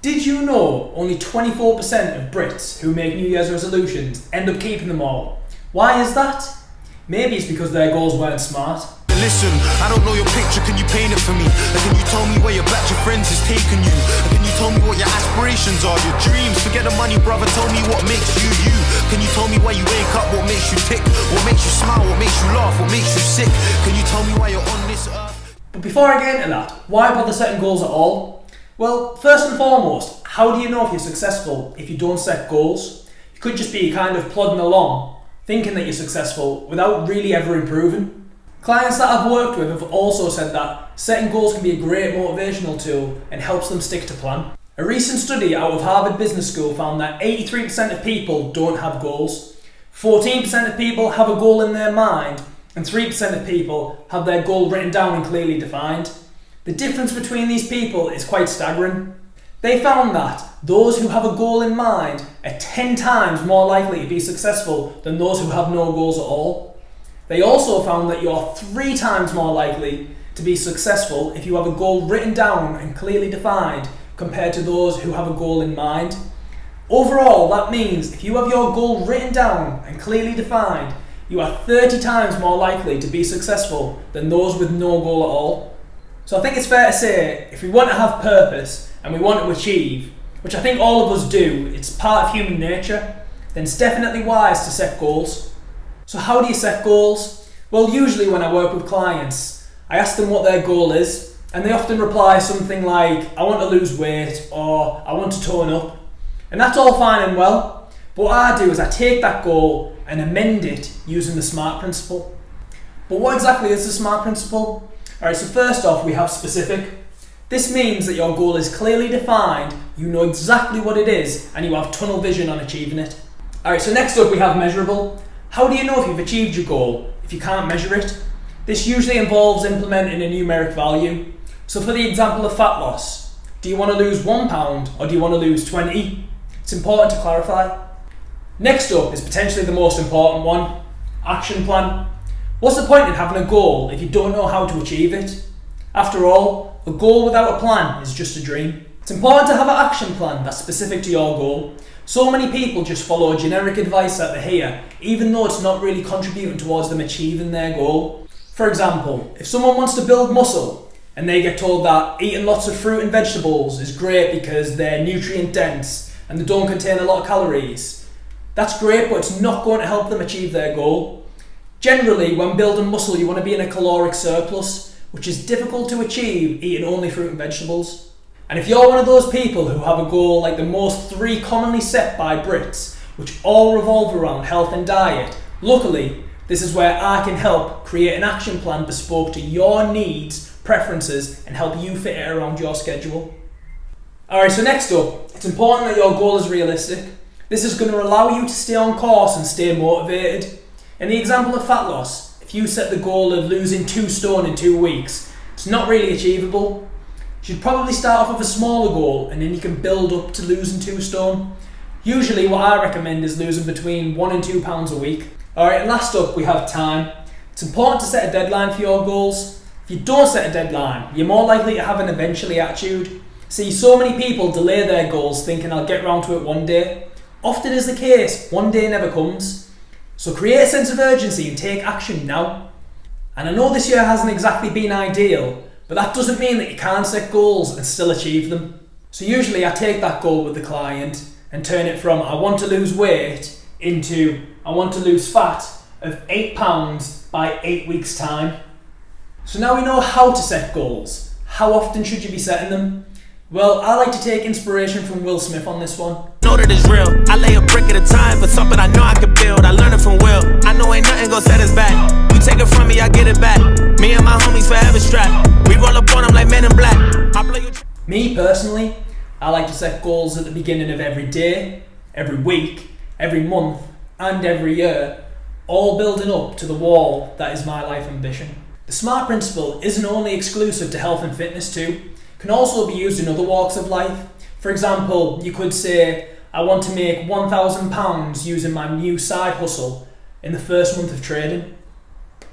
Did you know only 24% of Brits who make New Year's resolutions end up keeping them all? Why is that? Maybe it's because their goals weren't smart. Listen, I don't know your picture, can you paint it for me? Can you tell me where your batch of friends is taking you? Can you tell me what your aspirations are, your dreams? Forget the money, brother, tell me what makes you you. Can you tell me why you wake up, what makes you tick? What makes you smile, what makes you laugh, what makes you sick? Can you tell me why you're on this earth? But before I get into that, why bother setting goals at all? Well, first and foremost, how do you know if you're successful if you don't set goals? You could just be kind of plodding along, thinking that you're successful without really ever improving. Clients that I've worked with have also said that setting goals can be a great motivational tool and helps them stick to plan. A recent study out of Harvard Business School found that 83% of people don't have goals, 14% of people have a goal in their mind, and 3% of people have their goal written down and clearly defined. The difference between these people is quite staggering. They found that those who have a goal in mind are 10 times more likely to be successful than those who have no goals at all. They also found that you're 3 times more likely to be successful if you have a goal written down and clearly defined compared to those who have a goal in mind. Overall, that means if you have your goal written down and clearly defined, you are 30 times more likely to be successful than those with no goal at all. So I think it's fair to say, if we want to have purpose and we want to achieve, which I think all of us do, it's part of human nature, then it's definitely wise to set goals. So how do you set goals? Well, usually when I work with clients, I ask them what their goal is, and they often reply something like, I want to lose weight, or I want to tone up. And that's all fine and well, but what I do is I take that goal and amend it using the SMART principle. But what exactly is the SMART principle? Alright, so first off we have specific. This means that your goal is clearly defined, you know exactly what it is, and you have tunnel vision on achieving it. Alright, so next up we have measurable. How do you know if you've achieved your goal if you can't measure it? This usually involves implementing a numeric value. So for the example of fat loss, do you want to lose 1 pound or do you want to lose 20? It's important to clarify. Next up is potentially the most important one, action plan. What's the point in having a goal if you don't know how to achieve it? After all, a goal without a plan is just a dream. It's important to have an action plan that's specific to your goal. So many people just follow generic advice that they hear, even though it's not really contributing towards them achieving their goal. For example, if someone wants to build muscle and they get told that eating lots of fruit and vegetables is great because they're nutrient dense and they don't contain a lot of calories, that's great, but it's not going to help them achieve their goal. Generally, when building muscle, you want to be in a caloric surplus, which is difficult to achieve eating only fruit and vegetables. And if you're one of those people who have a goal like the most 3 commonly set by Brits, which all revolve around health and diet, luckily, this is where I can help create an action plan bespoke to your needs, preferences, and help you fit it around your schedule. Alright, so next up, it's important that your goal is realistic. This is going to allow you to stay on course and stay motivated. In the example of fat loss, if you set the goal of losing 2 stone in 2 weeks, it's not really achievable. You should probably start off with a smaller goal and then you can build up to losing 2 stone. Usually what I recommend is losing between 1 and 2 pounds a week. Alright, and last up we have time. It's important to set a deadline for your goals. If you don't set a deadline, you're more likely to have an eventually attitude. See, so many people delay their goals thinking I'll get round to it one day. Often is the case, one day never comes. So create a sense of urgency and take action now. And I know this year hasn't exactly been ideal, but that doesn't mean that you can't set goals and still achieve them. So usually I take that goal with the client and turn it from I want to lose weight into I want to lose fat of 8 pounds by 8 weeks time. So now we know how to set goals. How often should you be setting them? Well, I like to take inspiration from Will Smith on this one. Know that it's real. I lay a brick at a time for something I know I can build. I learn it from Will. I know ain't nothing gonna set us back. You take it from me, I get it back. Me and my homies forever strapped. We roll up on them like Men in Black. Me personally, I like to set goals at the beginning of every day, every week, every month, and every year, all building up to the wall that is my life ambition. The SMART principle isn't only exclusive to health and fitness too. It can also be used in other walks of life. For example, you could say, I want to make £1,000 using my new side hustle in the first month of trading.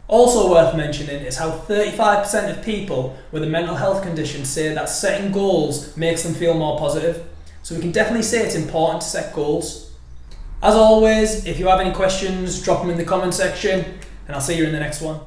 Also worth mentioning is how 35% of people with a mental health condition say that setting goals makes them feel more positive. So we can definitely say it's important to set goals. As always, if you have any questions, drop them in the comment section, and I'll see you in the next one.